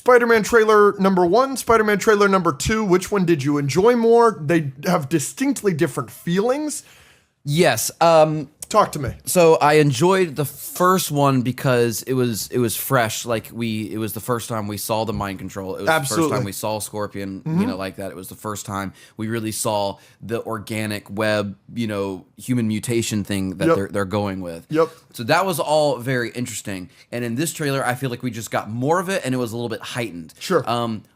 Spider-Man trailer number 1, Spider-Man trailer number 2, which one did you enjoy more? They have distinctly different feelings. Yes. Talk to me. So I enjoyed the first one because it was fresh. Like it was the first time we saw the mind control. It was the first time we saw Scorpion, like that. It was the first time we really saw the organic web, human mutation thing that they're going with. Yep. So that was all very interesting. And in this trailer, I feel like we just got more of it and it was a little bit heightened. Sure.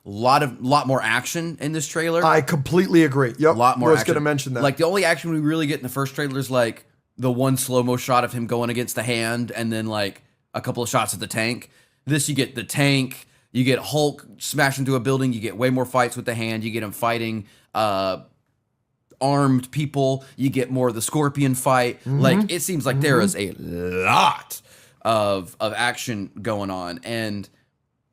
Lot more action in this trailer. I completely agree. Yep. A lot more I was action. going to mention that. Like the only action we really get in the first trailer is like the one slow-mo shot of him going against the hand and then like a couple of shots of the tank. This, you get the tank, you get Hulk smash into a building, you get way more fights with the hand, you get him fighting armed people, you get more of the Scorpion fight. Like it seems like there is a lot of action going on. And,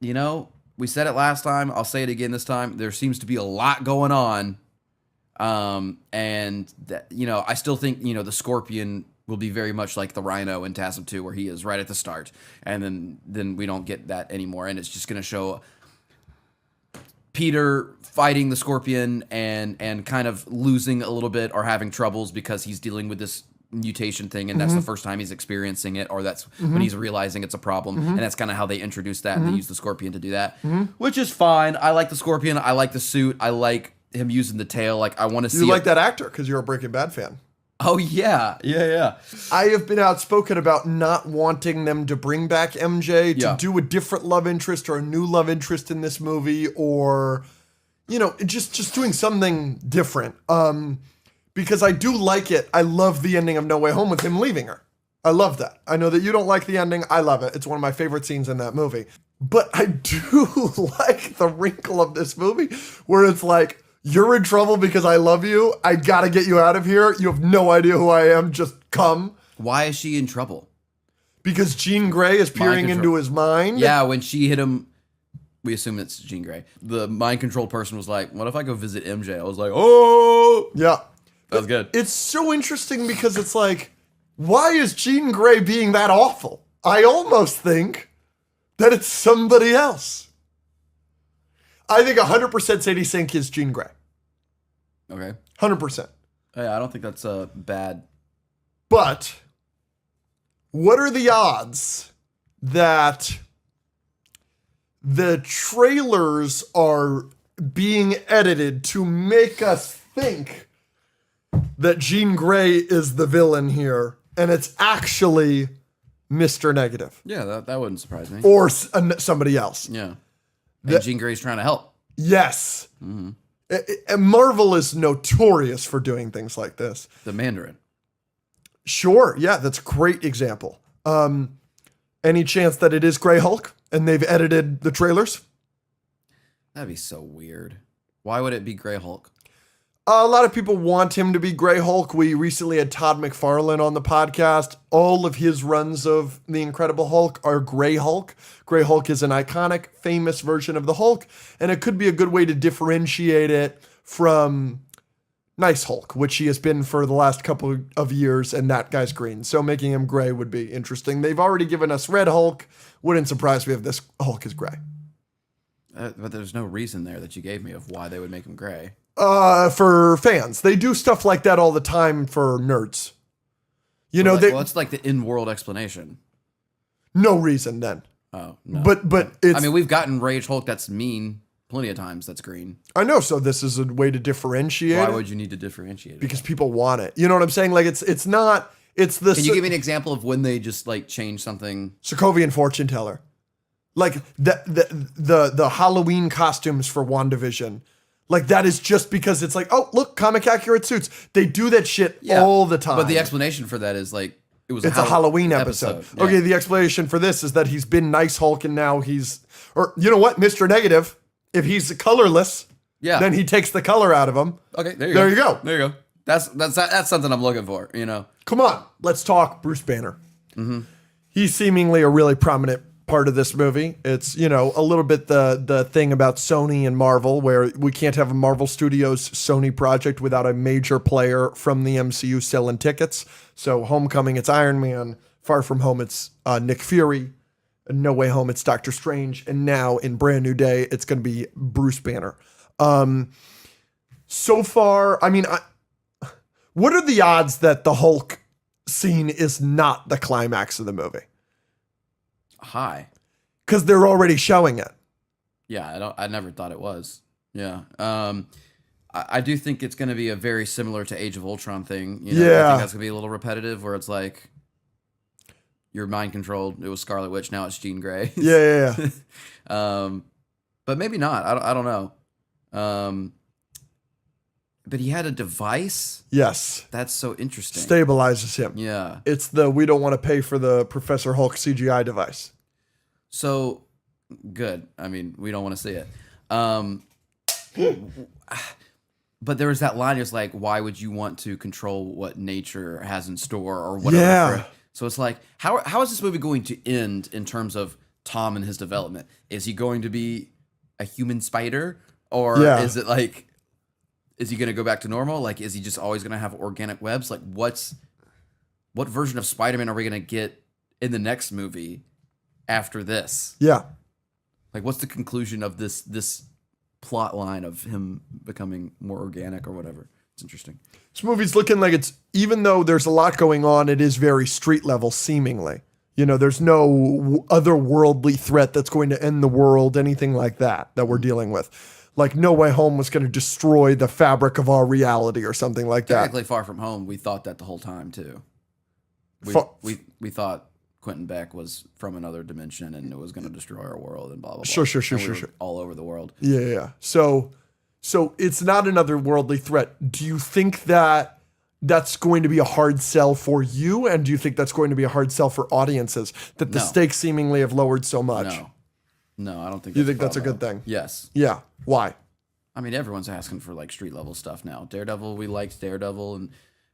we said it last time, I'll say it again this time, there seems to be a lot going on. And that, I still think, the Scorpion will be very much like the Rhino in TASM 2, where he is right at the start, and then we don't get that anymore, and it's just going to show Peter fighting the Scorpion and kind of losing a little bit or having troubles because he's dealing with this mutation thing, and that's the first time he's experiencing it, or that's when he's realizing it's a problem, and that's kind of how they introduce that, and they use the Scorpion to do that, which is fine. I like the Scorpion. I like the suit. I like him using the tail. Like, I want to see. You like that actor because you're a Breaking Bad fan. Oh yeah. I have been outspoken about not wanting them to bring back MJ to do a different love interest or a new love interest in this movie, or just doing something different. Because I do like it. I love the ending of No Way Home with him leaving her. I love that. I know that you don't like the ending. I love it. It's one of my favorite scenes in that movie. But I do like the wrinkle of this movie where it's like, you're in trouble because I love you. I gotta get you out of here. You have no idea who I am. Just come. Why is she in trouble? Because Jean Grey is peering into his mind. Yeah, when she hit him, we assume it's Jean Grey. The mind control person was like, what if I go visit MJ? I was like, oh! Yeah. That was good. It's so interesting because it's like, why is Jean Grey being that awful? I almost think that it's somebody else. I think 100% Sadie Sink is Jean Grey. Okay. 100%. Yeah, I don't think that's bad. But what are the odds that the trailers are being edited to make us think that Jean Grey is the villain here and it's actually Mr. Negative? Yeah, that wouldn't surprise me. Or somebody else. Yeah. And Jean Grey's trying to help. Yes. And Marvel is notorious for doing things like this. The Mandarin. Sure. Yeah, that's a great example. Any chance that it is Grey Hulk and they've edited the trailers? That'd be so weird. Why would it be Grey Hulk? A lot of people want him to be Grey Hulk. We recently had Todd McFarlane on the podcast. All of his runs of The Incredible Hulk are Grey Hulk. Grey Hulk is an iconic, famous version of the Hulk, and it could be a good way to differentiate it from Nice Hulk, which he has been for the last couple of years, and that guy's green. So making him gray would be interesting. They've already given us Red Hulk. Wouldn't surprise me if this Hulk is gray. But there's no reason there that you gave me of why they would make him gray. For fans. They do stuff like that all the time for nerds. Well, it's like the in-world explanation. No reason then. Oh, no. But it's... I mean, we've gotten Rage Hulk that's mean plenty of times that's green. I know, so this is a way to differentiate. Why would you need to differentiate it? Because people want it. You know what I'm saying? Like, it's not... It's the... Can you give me an example of when they just, like, change something? Sokovian fortune teller. Like, the Halloween costumes for WandaVision. Like, that is just because it's like, oh, look, comic accurate suits. They do that shit all the time. But the explanation for that is like, it's a Halloween episode. Yeah. Okay, the explanation for this is that he's been Nice Hulk and now he's, or you know what, Mr. Negative, if he's colorless, then he takes the color out of him. Okay, there you go. There you go. That's something I'm looking for, Come on, let's talk Bruce Banner. Mm-hmm. He's seemingly a really prominent part of this movie. It's, a little bit the thing about Sony and Marvel, where we can't have a Marvel Studios Sony project without a major player from the MCU selling tickets. So Homecoming, it's Iron Man. Far From Home, it's Nick Fury. In No Way Home, it's Doctor Strange. And now in Brand New Day, it's going to be Bruce Banner. So far, I mean, what are the odds that the Hulk scene is not the climax of the movie? High. Because they're already showing it. Yeah, I never thought it was. Yeah. I do think it's going to be a very similar to Age of Ultron thing. You know, I think that's going to be a little repetitive where it's like, you're mind controlled. It was Scarlet Witch. Now it's Jean Grey. Yeah. But maybe not. I don't know. But he had a device. Yes. That's so interesting. Stabilizes him. Yeah. It's we don't want to pay for the Professor Hulk CGI device. So good. I mean, we don't want to see it. But there was that line. It's like, why would you want to control what nature has in store or whatever? Yeah. So it's like, how is this movie going to end in terms of Tom and his development? Is he going to be a human spider, or is it like, is he going to go back to normal? Like, is he just always going to have organic webs? Like, what version of Spider-Man are we going to get in the next movie after this? Yeah. Like, what's the conclusion of this plot line of him becoming more organic or whatever? It's interesting. This movie's looking like it's, even though there's a lot going on, it is very street level, seemingly. You know, there's no otherworldly threat that's going to end the world, anything like that we're dealing with. Like No Way Home was going to destroy the fabric of our reality or something like that. Technically, Far From Home, we thought that the whole time too. We thought Quentin Beck was from another dimension and it was going to destroy our world and blah blah blah. Sure. All over the world. Yeah. So it's not an otherworldly threat. Do you think that that's going to be a hard sell for you? And do you think that's going to be a hard sell for audiences? That the stakes seemingly have lowered so much? No, I don't think. You think that's a good thing? Yes. Yeah. Why? I mean, everyone's asking for like street level stuff now. Daredevil, we liked Daredevil,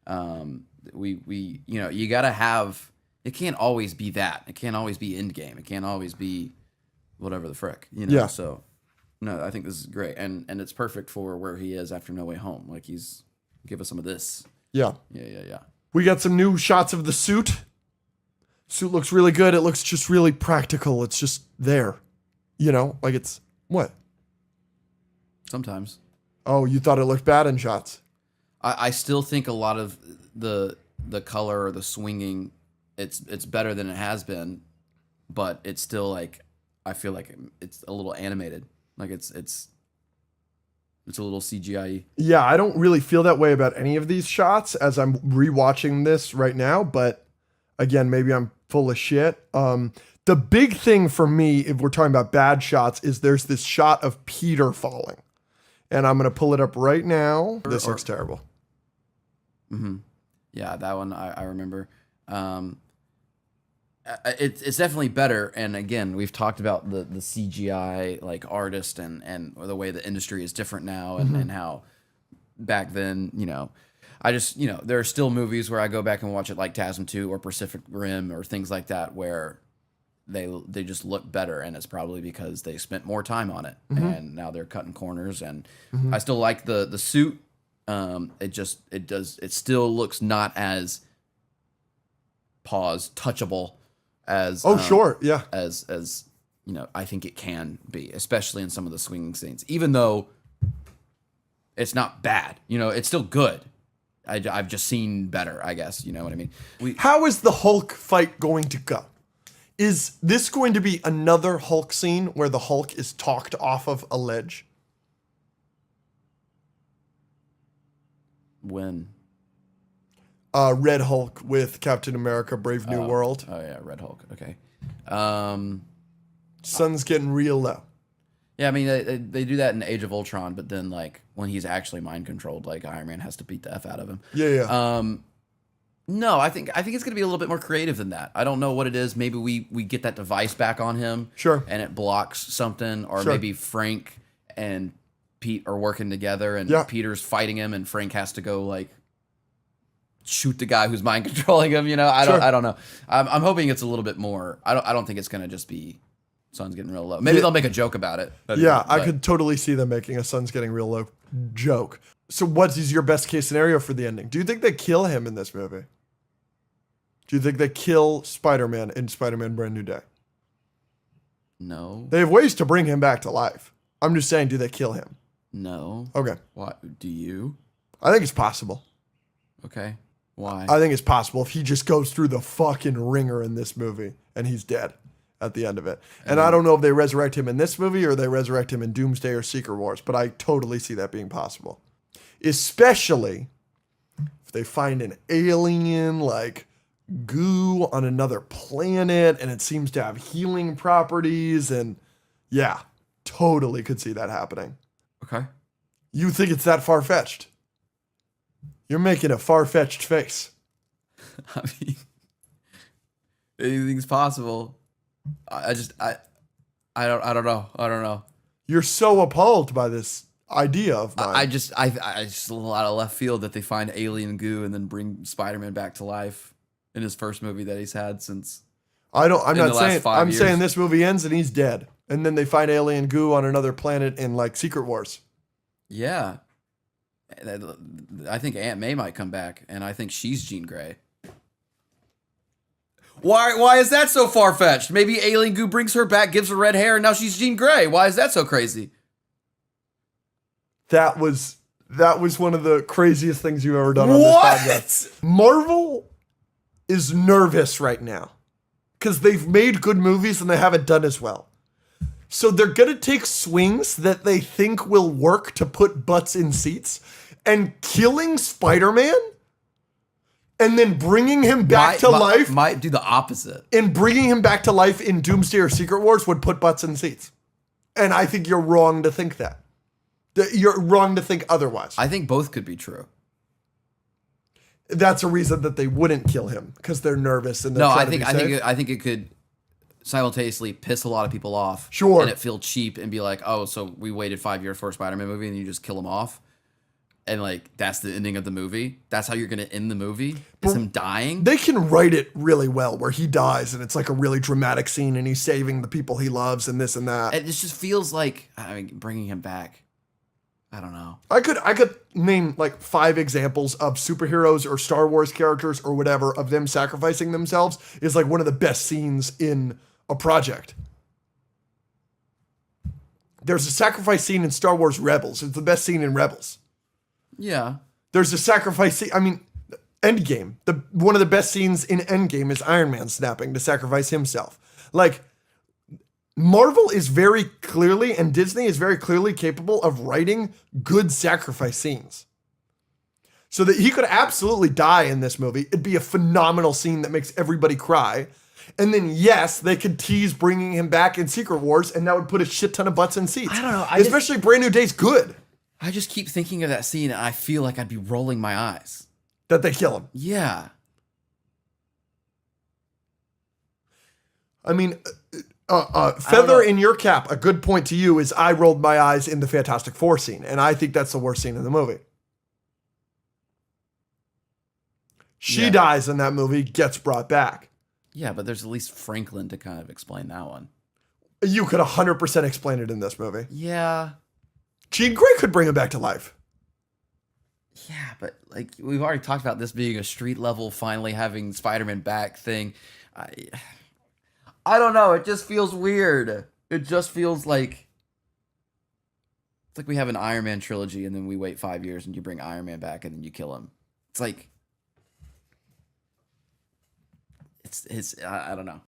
and we you gotta have. It can't always be that. It can't always be Endgame. It can't always be whatever the frick. Yeah. So no, I think this is great, and it's perfect for where he is after No Way Home. Like give us some of this. Yeah. Yeah. We got some new shots of the suit. Suit looks really good. It looks just really practical. It's just there. You know, like it's what? Sometimes. Oh, you thought it looked bad in shots? I still think a lot of the color or the swinging, it's better than it has been, but it's still like, I feel like it's a little animated. Like it's a little CGI. Yeah, I don't really feel that way about any of these shots as I'm rewatching this right now, but again, maybe I'm full of shit. The big thing for me, if we're talking about bad shots, is there's this shot of Peter falling. And I'm going to pull it up right now. This looks terrible. Mm-hmm. Yeah, that one I remember. It's definitely better. And again, we've talked about the CGI like artist and the way the industry is different now and how back then, I just, there are still movies where I go back and watch it like TASM 2 or Pacific Rim or things like that where they just look better, and it's probably because they spent more time on it and now they're cutting corners. And I still like the suit. It still looks not as touchable as sure, yeah, as I think it can be, especially in some of the swinging scenes, even though it's not bad. It's still good. I've just seen better, I guess. You know what I mean? How is the Hulk fight going to go? Is this going to be another Hulk scene where the Hulk is talked off of a ledge? When? Red Hulk with Captain America: Brave New World. Oh yeah, Red Hulk. Okay. Sun's getting real low. Yeah, I mean they do that in Age of Ultron, but then like when he's actually mind controlled, like Iron Man has to beat the F out of him. Yeah. No, I think it's gonna be a little bit more creative than that. I don't know what it is. Maybe we get that device back on him. Sure. And it blocks something, or maybe Frank and Pete are working together, and Peter's fighting him, and Frank has to go like shoot the guy who's mind controlling him. I don't know. I'm hoping it's a little bit more. I don't think it's gonna just be Sun's getting real low. Maybe they'll make a joke about it. I could totally see them making a Sun's getting real low joke. So what is your best case scenario for the ending? Do you think they kill him in this movie? Do you think they kill Spider-Man in Spider-Man Brand New Day? No. They have ways to bring him back to life. I'm just saying, do they kill him? No. Okay. What do you? I think it's possible. Okay. Why? I think it's possible if he just goes through the fucking ringer in this movie and he's dead at the end of it. And I don't know if they resurrect him in this movie or they resurrect him in Doomsday or Secret Wars, but I totally see that being possible. Especially if they find an alien like goo on another planet and it seems to have healing properties, and yeah, totally could see that happening. Okay. You think it's that far-fetched? You're making a far-fetched face. I mean, anything's possible. I don't know. You're so appalled by this idea of mine. I just a lot of left field that they find alien goo and then bring Spider-Man back to life in his first movie that he's had since. I'm not saying. I'm years. saying this movie ends and he's dead, and then they find alien goo on another planet in like Secret Wars. Yeah, I think Aunt May might come back, and I think she's Jean Grey. Why is that so far-fetched? Maybe alien goo brings her back, gives her red hair, and now she's Jean Grey. Why is that so crazy? That was one of the craziest things you've ever done on this podcast. Marvel is nervous right now because they've made good movies and they haven't done as well. So they're going to take swings that they think will work to put butts in seats, and killing Spider-Man and then bringing him back to life might do the opposite. And bringing him back to life in Doomsday or Secret Wars would put butts in seats. And I think you're wrong to think that. You're wrong to think otherwise. I think both could be true. That's a reason that they wouldn't kill him, because they're nervous and they're no. trying to be safe. I think it could simultaneously piss a lot of people off. Sure. And it feel cheap and be like, oh, so we waited 5 years for a Spider-Man movie and you just kill him off. And like, that's the ending of the movie. That's how you're going to end the movie? Is him dying? They can write it really well where he dies and it's like a really dramatic scene and he's saving the people he loves and this and that. It just feels like, bringing him back. I don't know. I could name like 5 examples of superheroes or Star Wars characters or whatever of them sacrificing themselves is like one of the best scenes in a project. There's a sacrifice scene in Star Wars Rebels. It's the best scene in Rebels. Yeah. There's a sacrifice scene. Endgame. One of the best scenes in Endgame is Iron Man snapping to sacrifice himself. Like, Marvel is very clearly, and Disney is very clearly capable of writing good sacrifice scenes. So that he could absolutely die in this movie. It'd be a phenomenal scene that makes everybody cry. And then, yes, they could tease bringing him back in Secret Wars, and that would put a shit ton of butts in seats. I don't know. Especially Brand New Day's good. I just keep thinking of that scene, and I feel like I'd be rolling my eyes. That they kill him. Yeah. Feather in your cap, a good point to you is I rolled my eyes in the Fantastic Four scene, and I think that's the worst scene in the movie. She dies in that movie, gets brought back. Yeah, but there's at least Franklin to kind of explain that one. You could 100% explain it in this movie. Yeah. Jean Grey could bring him back to life. Yeah, but like we've already talked about this being a street level, finally having Spider-Man back thing. I don't know. It just feels weird. It just feels like it's like we have an Iron Man trilogy and then we wait 5 years and you bring Iron Man back and then you kill him. It's like I don't know.